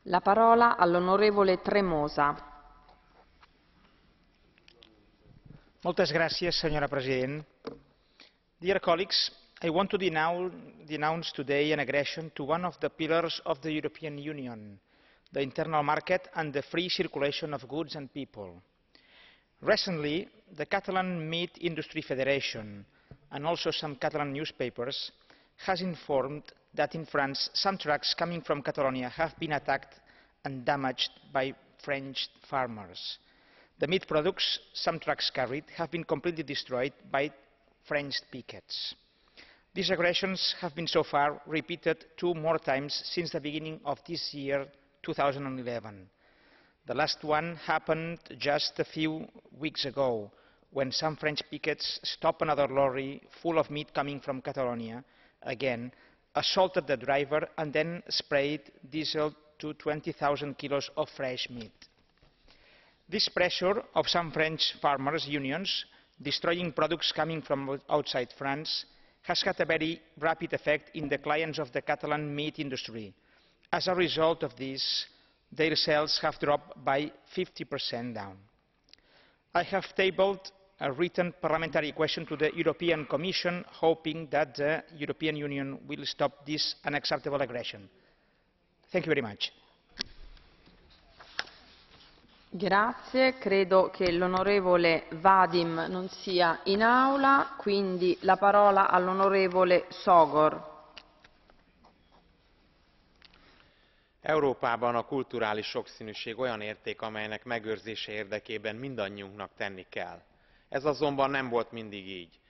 La parola all'onorevole Tremosa. Moltes gràcies, senyora President. Dear colleagues, I want to denounce today an aggression to one of the pillars of the European Union, the internal market and the free circulation of goods and people. Recently, the Catalan Meat Industry Federation and also some Catalan newspapers has informed that in France some trucks coming from Catalonia have been attacked and damaged by French farmers. The meat products some trucks carried have been completely destroyed by French pickets. These aggressions have been so far repeated 2 more times since the beginning of this year, 2011. The last one happened just a few weeks ago, when some French pickets stopped another lorry full of meat coming from Catalonia, again, assaulted the driver and then sprayed diesel to 20,000 kilos of fresh meat. This pressure of some French farmers' unions, destroying products coming from outside France, has had a very rapid effect in the clients of the Catalan meat industry. As a result of this, their sales have dropped by 50% down. I have tabled a written parliamentary question to the European Commission, hoping that the European Union will stop this unacceptable aggression. Thank you very much. Grazie, credo che l'onorevole Vadim non sia in aula, quindi la parola all'onorevole Sógor. Európában a kulturális sokszínűség olyan érték, amelynek megőrzése érdekében mindannyiunknak tenni kell. Ez azonban nem volt mindig így.